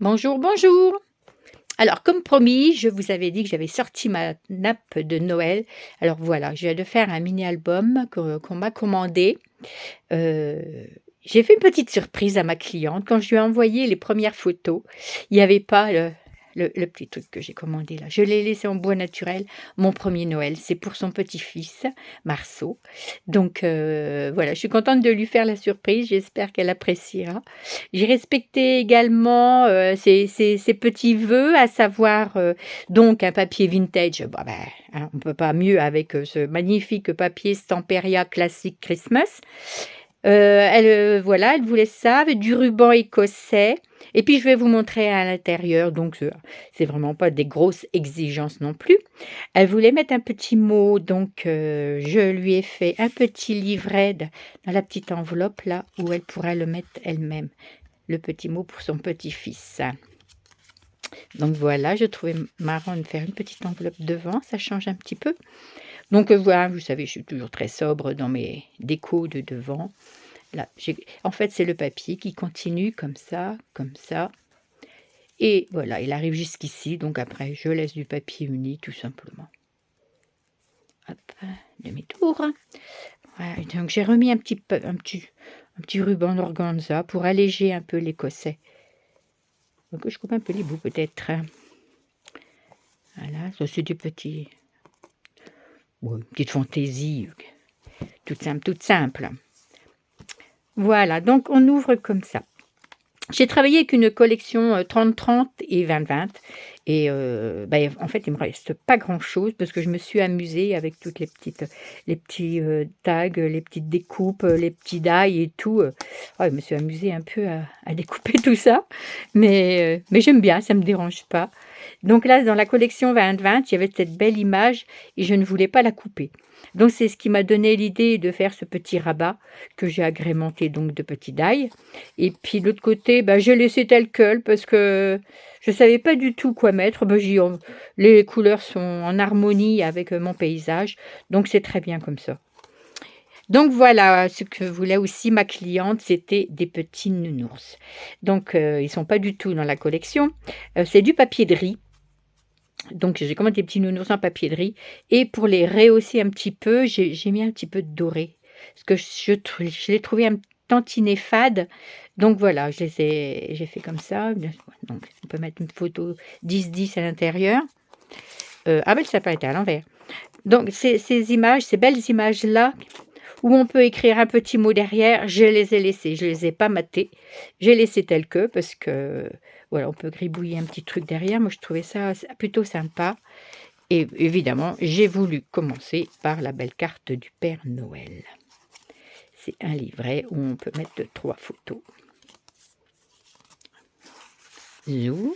Bonjour, bonjour. Alors, comme promis, je vous avais dit que j'avais sorti ma nappe de Noël. Alors voilà, je viens de faire un mini-album qu'on m'a commandé. Heu, j'ai fait une petite surprise à ma cliente. Quand je lui ai envoyé les premières photos, il n'y avait pas le petit truc que j'ai commandé là. Je l'ai laissé en bois naturel, mon premier Noël. C'est pour son petit-fils, Marceau. Donc voilà, je suis contente de lui faire la surprise. J'espère qu'elle appréciera. J'ai respecté également, ses petits vœux, à savoir, donc un papier vintage. Bah, hein, on ne peut pas mieux avec, ce magnifique papier Stamperia Classic Christmas. Voilà, elle voulait ça avec du ruban écossais et puis je vais vous montrer à l'intérieur, donc c'est vraiment pas des grosses exigences non plus. Elle voulait mettre un petit mot, donc je lui ai fait un petit livret dans la petite enveloppe là où elle pourra le mettre elle-même, le petit mot pour son petit-fils. Donc voilà, je trouvais marrant de faire une petite enveloppe devant, ça change un petit peu. Donc voilà, vous savez, je suis toujours très sobre dans mes décos de devant. Là, en fait, c'est le papier qui continue comme ça, comme ça. Et voilà, il arrive jusqu'ici. Donc après, je laisse du papier uni, tout simplement. Hop, demi-tour. Voilà, donc j'ai remis un petit ruban d'organza pour alléger un peu l'écossais. Donc je coupe un peu les bouts peut-être. Voilà, ça c'est du petit... Ouais, une petite fantaisie. Toute simple, toute simple. Voilà, donc on ouvre comme ça. J'ai travaillé avec une collection 30-30 et 20-20 et en fait, il me reste pas grand-chose parce que je me suis amusée avec toutes les petits tags, les petites découpes, les petits die et tout. Je me suis amusée un peu à découper tout ça, mais j'aime bien, ça me dérange pas. Donc là, dans la collection 20-20, il y avait cette belle image et je ne voulais pas la couper. Donc c'est ce qui m'a donné l'idée de faire ce petit rabat que j'ai agrémenté donc de petits die. Et puis de l'autre côté, je l'ai laissé tel quel parce que je ne savais pas du tout quoi mettre. Les couleurs sont en harmonie avec mon paysage, donc c'est très bien comme ça. Donc voilà, ce que voulait aussi ma cliente, c'était des petits nounours. Donc ils ne sont pas du tout dans la collection. C'est du papier de riz. Donc j'ai commandé des petits nounours en papier de riz. Et pour les rehausser un petit peu, j'ai mis un petit peu de doré. Parce que je l'ai trouvé un tantinet fade. Donc voilà, j'ai fait comme ça. Donc on peut mettre une photo 10-10 à l'intérieur. Le sapin était à l'envers. Donc ces images, ces belles images-là, où on peut écrire un petit mot derrière, je les ai laissées. Je ne les ai pas matées. J'ai laissé tel que parce que voilà, on peut gribouiller un petit truc derrière. Moi, je trouvais ça plutôt sympa. Et évidemment, j'ai voulu commencer par la belle carte du Père Noël. C'est un livret où on peut mettre 3 photos. Zou.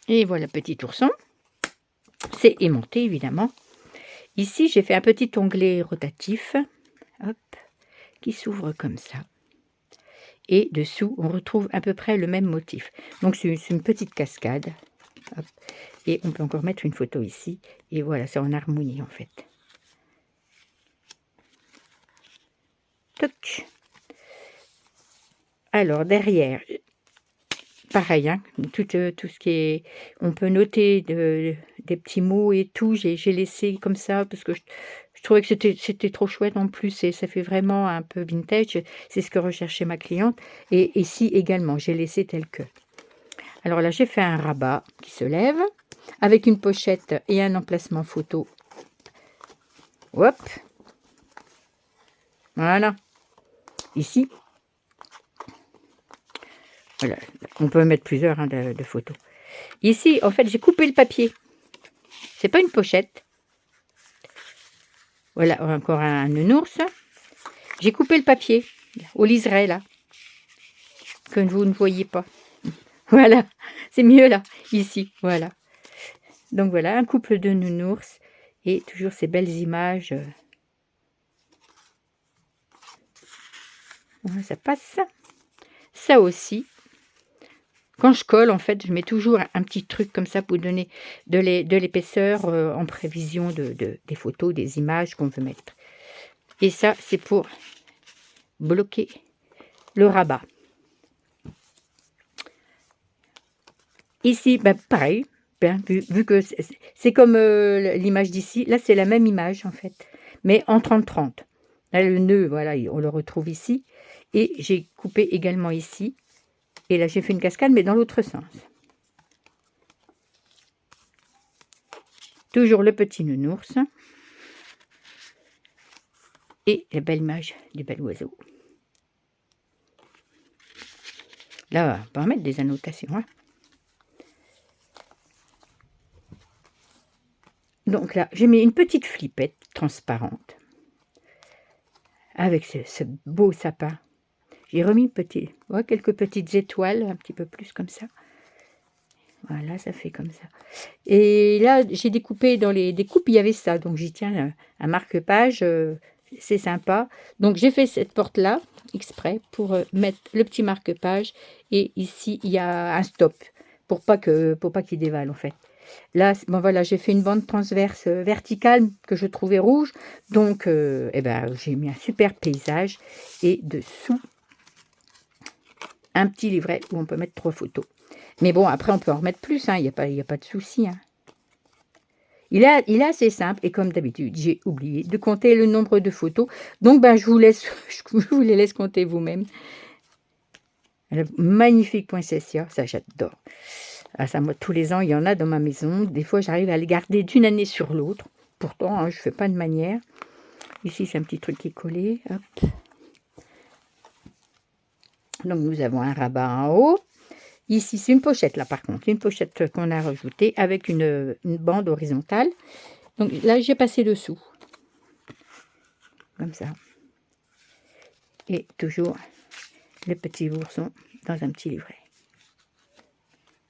Et voilà, petit ourson. C'est aimanté, évidemment. Ici, j'ai fait un petit onglet rotatif, hop, qui s'ouvre comme ça. Et dessous, on retrouve à peu près le même motif. Donc, c'est une petite cascade. Hop. Et on peut encore mettre une photo ici. Et voilà, c'est en harmonie, en fait. Toc. Alors, derrière, pareil, hein, tout ce qui est... On peut noter des petits mots et tout. J'ai laissé comme ça parce que je trouvais que c'était trop chouette en plus. Et ça fait vraiment un peu vintage. C'est ce que recherchait ma cliente. Et ici également, j'ai laissé tel que. Alors là, j'ai fait un rabat qui se lève avec une pochette et un emplacement photo. Hop. Voilà. Ici. Voilà. On peut mettre plusieurs de photos. Ici, en fait, j'ai coupé le papier. C'est pas une pochette. Voilà, encore un nounours. J'ai coupé le papier au liseré, là, que vous ne voyez pas. Voilà, c'est mieux, là, ici, voilà. Donc voilà, un couple de nounours et toujours ces belles images. Voilà, ça passe. Ça aussi. Quand je colle, en fait, je mets toujours un petit truc comme ça pour donner de l'épaisseur en prévision des photos, des images qu'on veut mettre. Et ça, c'est pour bloquer le rabat. Ici, ben, pareil, ben, vu que c'est comme l'image d'ici, là c'est la même image en fait, mais en 30-30. Là le nœud, voilà, on le retrouve ici, et j'ai coupé également ici, et là j'ai fait une cascade mais dans l'autre sens. Toujours le petit nounours, et la belle image du bel oiseau. Là, on peut en mettre des annotations, hein. Donc là, j'ai mis une petite flippette transparente avec ce beau sapin. J'ai remis quelques petites étoiles, un petit peu plus comme ça. Voilà, ça fait comme ça. Et là, j'ai découpé dans les découpes, il y avait ça. Donc j'y tiens un marque-page, c'est sympa. Donc j'ai fait cette porte-là, exprès, pour mettre le petit marque-page. Et ici, il y a un stop, pour pas qu'il dévale en fait. Là, bon voilà, j'ai fait une bande transverse verticale que je trouvais rouge. Donc, j'ai mis un super paysage. Et dessous, un petit livret où on peut mettre 3 photos. Mais bon, après, on peut en remettre plus, hein, il n'y a pas de souci. Hein. Il est assez simple, et comme d'habitude, j'ai oublié de compter le nombre de photos. Donc, ben, je vous les laisse compter vous-même. Magnifique poinsettia, ça j'adore. Ah, ça, moi, tous les ans, il y en a dans ma maison. Des fois, j'arrive à les garder d'une année sur l'autre. Pourtant, hein, je ne fais pas de manière. Ici, c'est un petit truc qui est collé. Hop. Donc, nous avons un rabat en haut. Ici, c'est une pochette, là, par contre. Une pochette qu'on a rajoutée avec une bande horizontale. Donc, là, j'ai passé dessous. Comme ça. Et toujours le petit ourson dans un petit livret.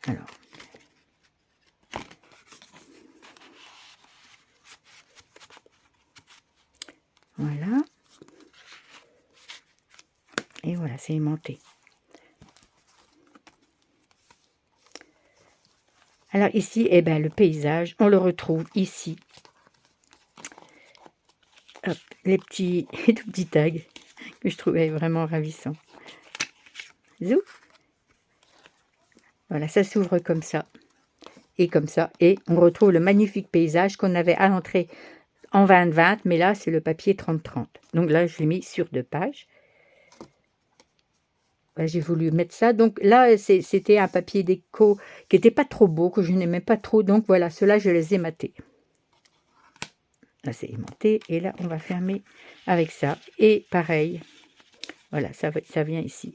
Alors. Voilà. Et voilà, c'est aimanté. Alors ici, eh ben, le paysage, on le retrouve ici. Hop, les tout petits tags que je trouvais vraiment ravissants. Zou. Voilà, ça s'ouvre comme ça. Et comme ça. Et on retrouve le magnifique paysage qu'on avait à l'entrée en 20-20. Mais là, c'est le papier 30-30. Donc là, je l'ai mis sur 2 pages. J'ai voulu mettre ça. Donc là, c'était un papier déco qui n'était pas trop beau, que je n'aimais pas trop. Donc voilà, ceux-là, je les ai matés. Là, c'est aimanté. Et là, on va fermer avec ça. Et pareil, voilà, ça vient ici.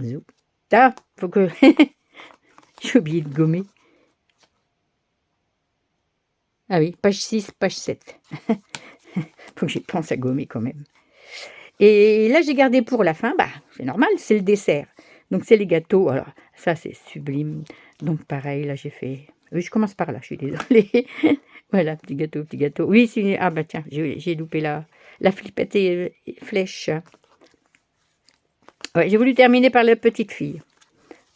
Zou. Ah, faut que... J'ai oublié de gommer. Ah oui, page 6, page 7. Faut que j'y pense à gommer quand même. Et là, j'ai gardé pour la fin, bah, c'est normal, c'est le dessert. Donc, c'est les gâteaux. Alors, ça, c'est sublime. Donc, pareil, là, j'ai fait... Oui, je commence par là, je suis désolée. Voilà, petit gâteau, petit gâteau. Oui, c'est... Ah, bah tiens, j'ai loupé la flippette et flèche. Ouais, j'ai voulu terminer par la petite fille.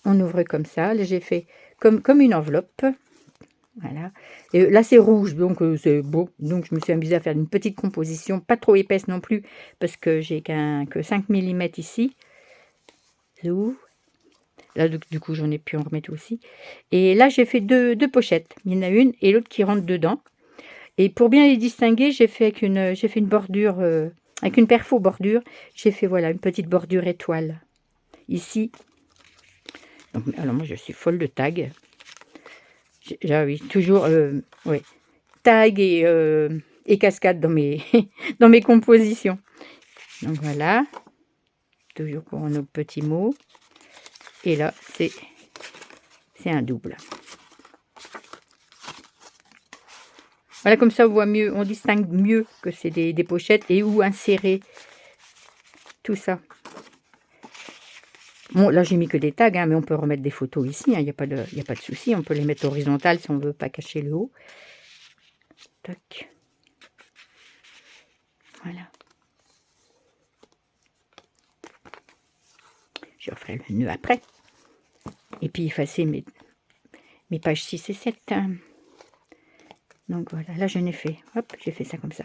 On ouvre comme ça. Là, j'ai fait comme une enveloppe. Voilà. Et là, c'est rouge, donc c'est beau. Donc, je me suis amusée à faire une petite composition, pas trop épaisse non plus, parce que j'ai que 5 mm ici. Là, du coup, j'en ai pu en remettre aussi. Et là, j'ai fait deux pochettes. Il y en a une et l'autre qui rentre dedans. Et pour bien les distinguer, j'ai fait une bordure, avec une perfo bordure. J'ai fait, voilà, une petite bordure étoile. Ici. Donc, alors, moi, je suis folle de tag. Oui, toujours, ouais, tag et cascade dans mes, dans mes compositions. Donc, voilà. Toujours pour nos petits mots. Et là, c'est un double. Voilà, comme ça, on voit mieux, on distingue mieux que c'est des pochettes et où insérer tout ça. Bon, là, j'ai mis que des tags, hein, mais on peut remettre des photos ici. Il n'y a pas de souci. On peut les mettre horizontales si on ne veut pas cacher le haut. Tac. Voilà. Je referai le nœud après. Et puis effacer mes pages 6 et 7. Donc voilà, là je n'ai fait, hop, j'ai fait ça comme ça.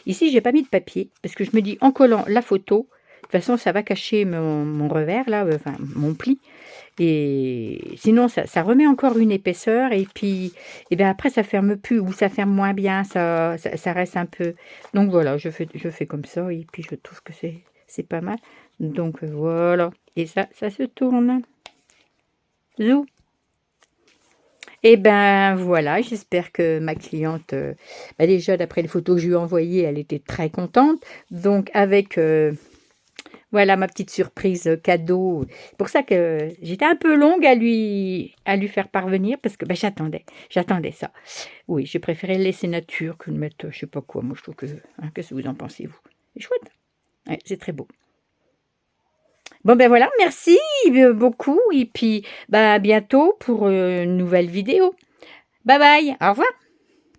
Ici, j'ai pas mis de papier, parce que je me dis, en collant la photo, de toute façon, ça va cacher mon revers, là, enfin, mon pli. Et sinon, ça remet encore une épaisseur, et puis, et bien après, ça ferme plus, ou ça ferme moins bien, ça reste un peu... Donc voilà, je fais comme ça, et puis je trouve que c'est pas mal. Donc voilà, et ça se tourne. Zou. Et ben voilà, j'espère que ma cliente, déjà d'après les photos que je lui ai envoyées, elle était très contente. Donc avec, voilà ma petite surprise cadeau. C'est pour ça que j'étais un peu longue à lui faire parvenir parce que j'attendais ça. Oui, j'ai préféré le laisser nature que de mettre, je sais pas quoi. Moi, je trouve que, hein, qu'est-ce que vous en pensez, vous? C'est chouette. Ouais, c'est très beau. Bon ben voilà, merci beaucoup et puis bah, à bientôt pour une nouvelle vidéo. Bye bye, au revoir.